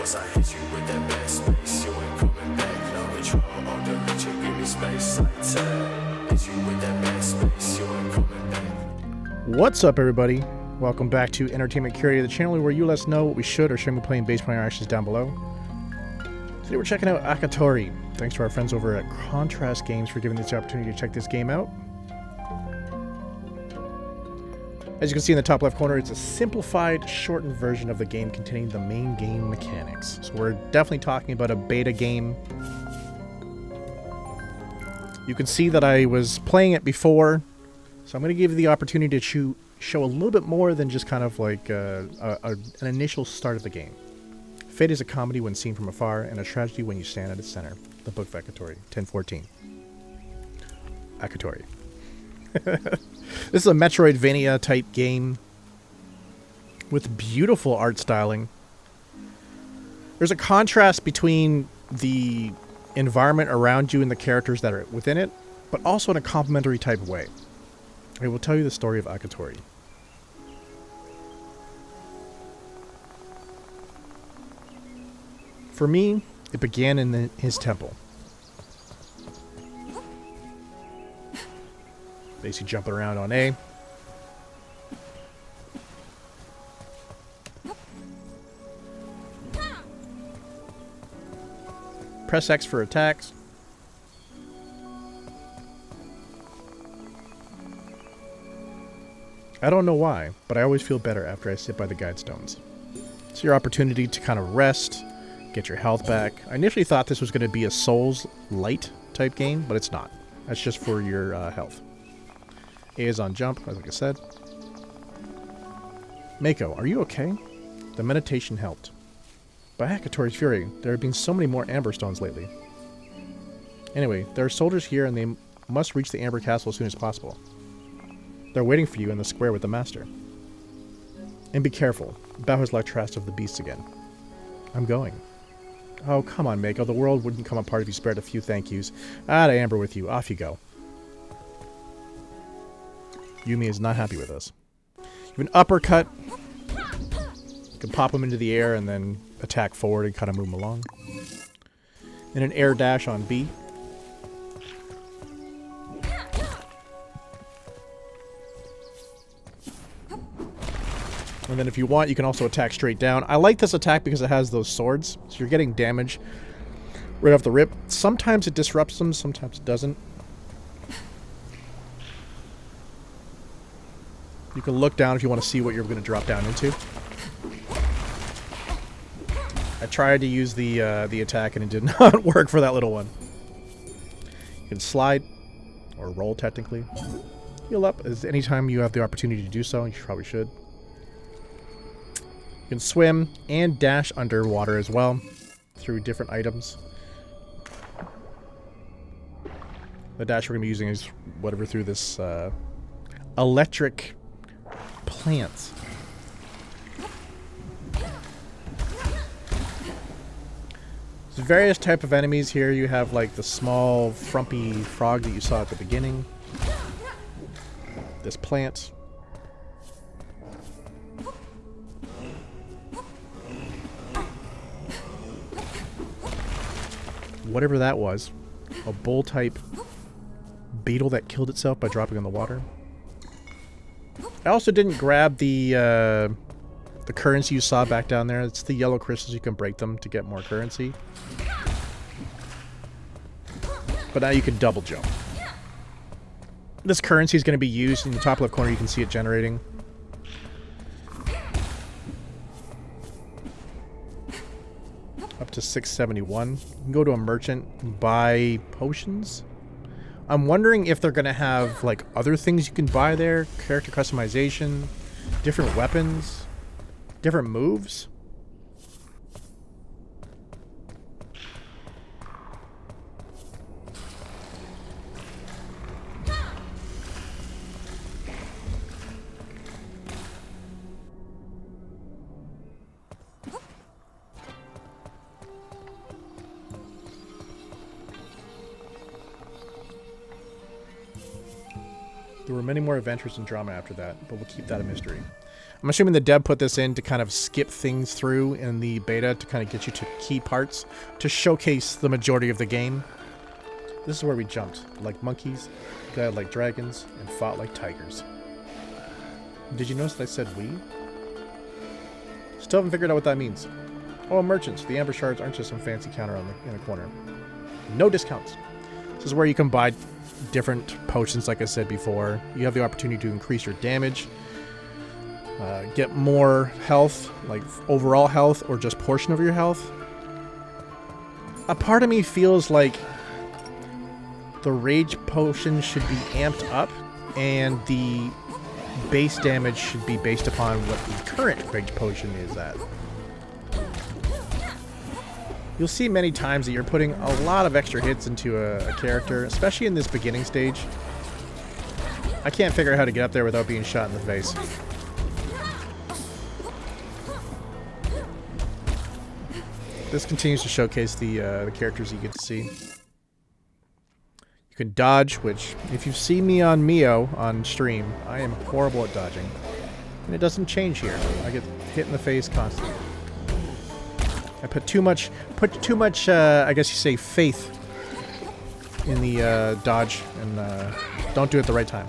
Once I hit you with that back space, you ain't coming back. No control, on the reach, you give me space. I tell, hit you with that back space, you ain't coming back. What's up, everybody? Welcome back to Entertainment Curator, the channel where you let us know what we should or shouldn't be playing based on our actions down below. Today we're checking out Akatori. Thanks to our friends over at Contrast Games for giving us the opportunity to check this game out. As you can see in the top left corner, it's a simplified, shortened version of the game containing the main game mechanics. So we're definitely talking about a beta game. You can see that I was playing it before, so I'm going to give you the opportunity to show a little bit more than just kind of like an initial start of the game. Fate is a comedy when seen from afar, and a tragedy when you stand at its center. The Book of Akatori, 1014. Akatori. This is a Metroidvania type game with beautiful art styling. There's a contrast between the environment around you and the characters that are within it, but also in a complementary type of way. I will tell you the story of Akatori. For me, it began in his temple. Basically jumping around on A. Press X for attacks. I don't know why, but I always feel better after I sit by the guide stones. It's your opportunity to kind of rest, get your health back. I initially thought this was going to be a Souls-light type game, but it's not. That's just for your health. A is on jump, as like I said. Mako, are you okay? The meditation helped. By Akatori's fury, there have been so many more Amber Stones lately. Anyway, there are soldiers here and they must reach the Amber Castle as soon as possible. They're waiting for you in the square with the Master. And be careful. Bao has left trash of the beasts again. I'm going. Oh, come on, Mako. The world wouldn't come apart if you spared a few thank yous. To Amber with you. Off you go. Yumi is not happy with us. You have an uppercut. You can pop him into the air and then attack forward and kind of move him along. And an air dash on B. And then if you want, you can also attack straight down. I like this attack because it has those swords. So you're getting damage right off the rip. Sometimes it disrupts them, sometimes it doesn't. You can look down if you want to see what you're going to drop down into. I tried to use the attack and it did not work for that little one. You can slide, or roll technically. Heal up as anytime you have the opportunity to do so, and you probably should. You can swim and dash underwater as well through different items. The dash we're going to be using is whatever through this electric plants. There's various type of enemies here. You have like the small frumpy frog that you saw at the beginning. This plant. Whatever that was. A bull type beetle that killed itself by dropping in the water. I also didn't grab the currency you saw back down there. It's the yellow crystals. You can break them to get more currency. But now you can double jump. This currency is going to be used in the top left corner. You can see it generating. Up to 671. You can go to a merchant, buy potions. I'm wondering if they're going to have like other things you can buy there. Character customization, different weapons, different moves. There were many more adventures and drama after that, but we'll keep that a mystery. I'm assuming the dev put this in to kind of skip things through in the beta to kind of get you to key parts to showcase the majority of the game. This is where we jumped, like monkeys, glided like dragons, and fought like tigers. Did you notice that I said we? Still haven't figured out what that means. Oh, merchants. The amber shards aren't just some fancy counter in the corner. No discounts. This is where you can buy different potions, like I said before. You have the opportunity to increase your damage, get more health, like overall health, or just portion of your health. A part of me feels like the rage potion should be amped up, and the base damage should be based upon what the current rage potion is at. You'll see many times that you're putting a lot of extra hits into a character, especially in this beginning stage. I can't figure out how to get up there without being shot in the face. This continues to showcase the characters you get to see. You can dodge, which, if you've seen me on Mio on stream, I am horrible at dodging. And it doesn't change here. I get hit in the face constantly. I put too much, I guess you say, faith in the dodge, and don't do it at the right time.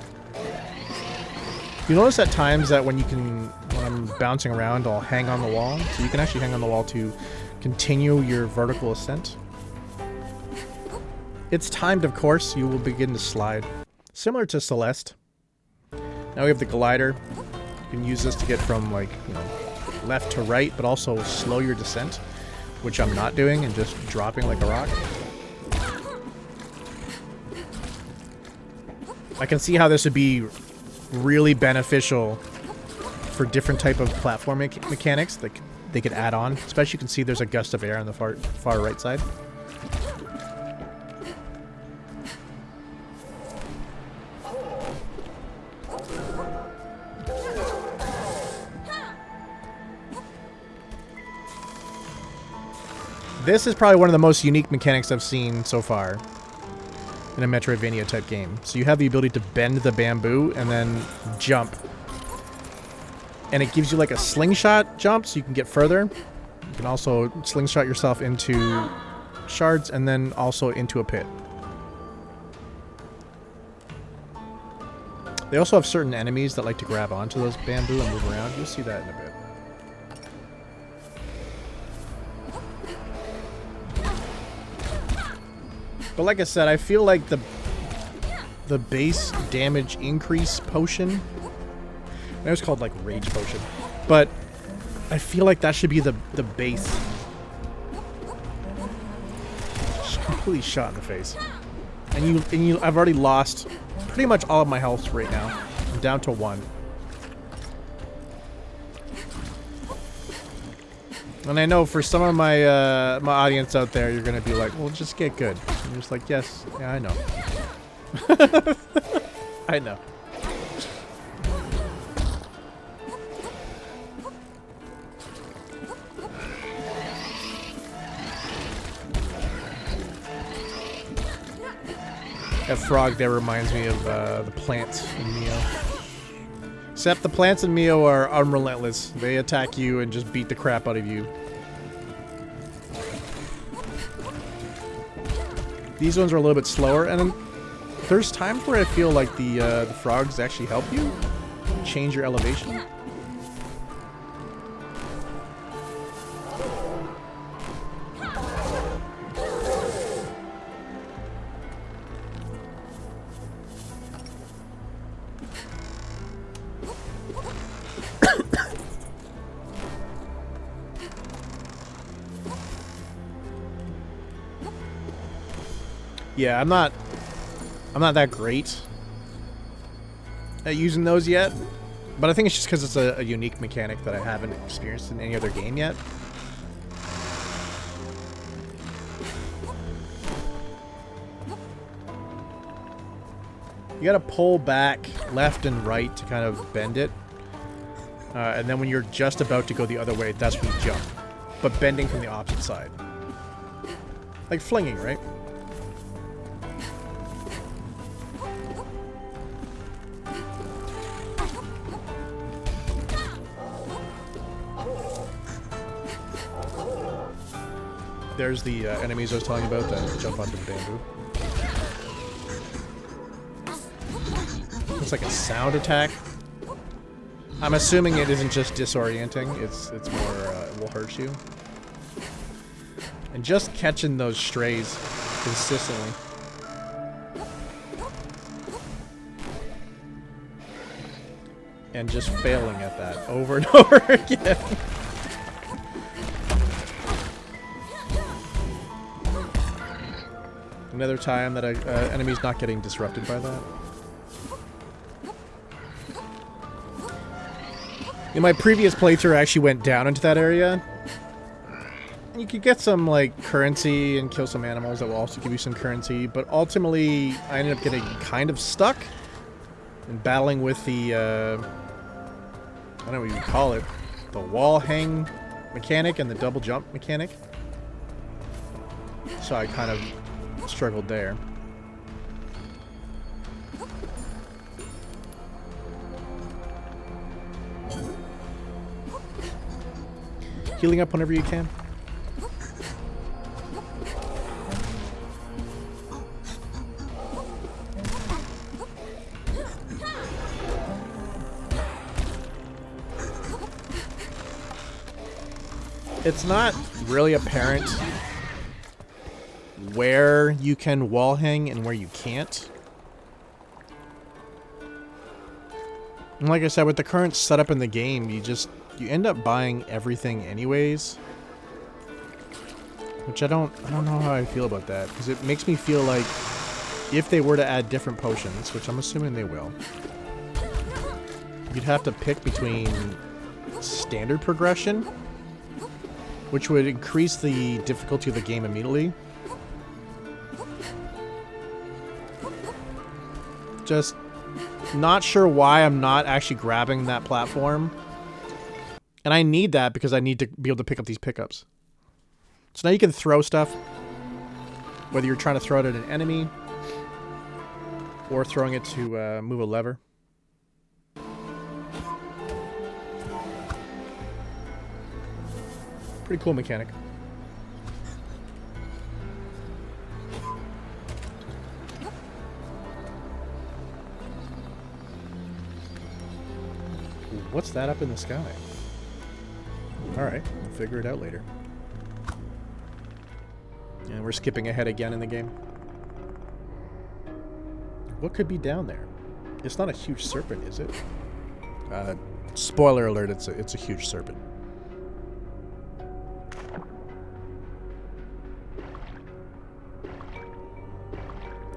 You notice at times that when I'm bouncing around, I'll hang on the wall. So you can actually hang on the wall to continue your vertical ascent. It's timed, of course. You will begin to slide. Similar to Celeste. Now we have the glider. You can use this to get from, like, you know, left to right, but also slow your descent, which I'm not doing, and just dropping like a rock. I can see how this would be really beneficial for different type of platform mechanics that they could add on. Especially, you can see there's a gust of air on the far right side. This is probably one of the most unique mechanics I've seen so far in a Metroidvania type game. So you have the ability to bend the bamboo and then jump. And it gives you like a slingshot jump so you can get further. You can also slingshot yourself into shards and then also into a pit. They also have certain enemies that like to grab onto those bamboo and move around. You'll see that in a bit. But like I said, I feel like the base damage increase potion, it was called like rage potion, but I feel like that should be the base. Just completely shot in the face. And I've already lost pretty much all of my health right now. I'm down to 1. And I know for some of my my audience out there, you're gonna be like, "Well, just get good." And I'm just like, "Yes, yeah, I know." I know. That frog there reminds me of the plants in Neo. Except the plants in Mio are unrelentless. They attack you and just beat the crap out of you. These ones are a little bit slower, and then there's times where I feel like the frogs actually help you change your elevation. Yeah, I'm not that great at using those yet, but I think it's just because it's a unique mechanic that I haven't experienced in any other game yet. You gotta pull back left and right to kind of bend it, and then when you're just about to go the other way, that's when you jump, but bending from the opposite side, like flinging, right? There's the enemies I was telling you about that jump onto the bamboo. It's like a sound attack. I'm assuming it isn't just disorienting. It's more it will hurt you. And just catching those strays consistently. And just failing at that over and over again. Another time that enemy's not getting disrupted by that. In my previous playthrough, I actually went down into that area. You could get some, like, currency and kill some animals that will also give you some currency, but ultimately, I ended up getting kind of stuck and battling with the, I don't know what you would call it, the wall hang mechanic and the double jump mechanic. So I kind of struggled there. Healing up whenever you can. It's not really apparent where you can wall hang and where you can't. And like I said, with the current setup in the game, you end up buying everything anyways. Which I don't know how I feel about that, because it makes me feel like if they were to add different potions, which I'm assuming they will, you'd have to pick between standard progression, which would increase the difficulty of the game immediately. Just not sure why I'm not actually grabbing that platform. And I need that because I need to be able to pick up these pickups. So now you can throw stuff, whether you're trying to throw it at an enemy or throwing it to move a lever. Pretty cool mechanic. What's that up in the sky? Alright, we'll figure it out later. And we're skipping ahead again in the game. What could be down there? It's not a huge serpent, is it? Spoiler alert, it's a huge serpent.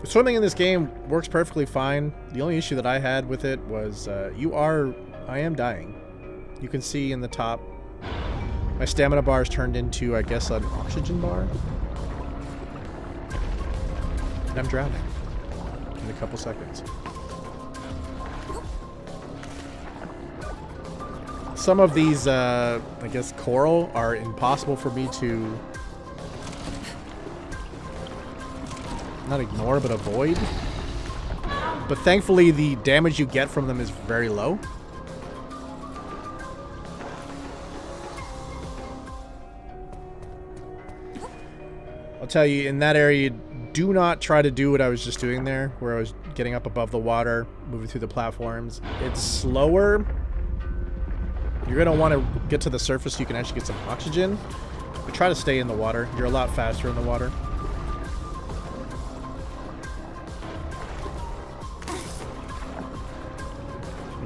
Swimming in this game works perfectly fine. The only issue that I had with it was I am dying. You can see in the top, my stamina bar is turned into, I guess, an oxygen bar. And I'm drowning in a couple seconds. Some of these, I guess, coral are impossible for me to not ignore, but avoid. But thankfully, the damage you get from them is very low. I'll tell you, in that area, do not try to do what I was just doing there, where I was getting up above the water, moving through the platforms. It's slower. You're going to want to get to the surface so you can actually get some oxygen. But try to stay in the water. You're a lot faster in the water.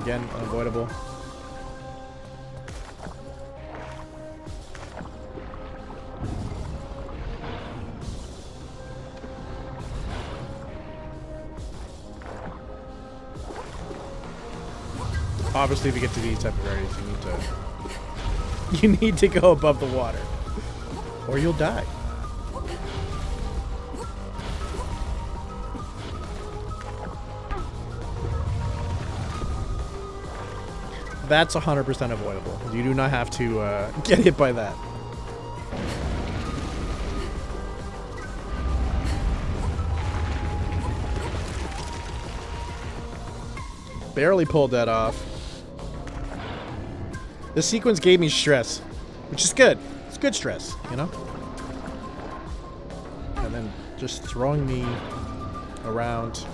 Again, unavoidable. Obviously, if you get to these type of areas, you need to go above the water, or you'll die. That's 100% avoidable. You do not have to get hit by that. Barely pulled that off. The sequence gave me stress, which is good. It's good stress, you know? just throwing me around.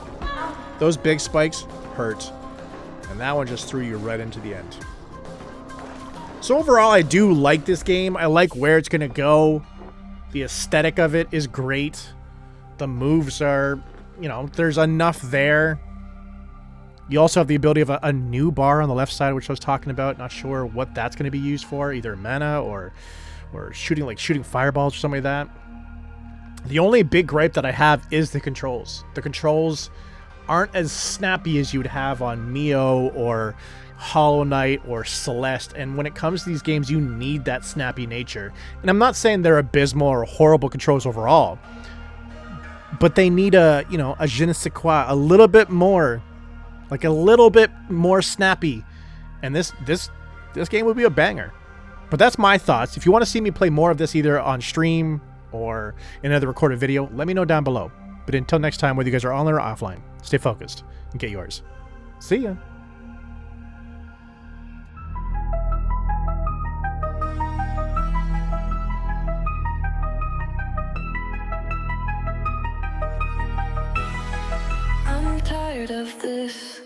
Those big spikes hurt. And that one just threw you right into the end. So overall, I do like this game. I like where it's going to go. The aesthetic of it is great. The moves are, you know, there's enough there. You also have the ability of a new bar on the left side, which I was talking about. Not sure what that's going to be used for, either mana or shooting fireballs or something like that. The only big gripe that I have is the controls. The controls aren't as snappy as you would have on Neo or Hollow Knight or Celeste, and when it comes to these games, you need that snappy nature. And I'm not saying they're abysmal or horrible controls overall, but they need a je ne sais quoi, a little bit more snappy, and this game would be a banger. But that's my thoughts. If you want to see me play more of this either on stream or in another recorded video, let me know down below. But until next time, whether you guys are online or offline, stay focused and get yours. See ya. I'm tired of this.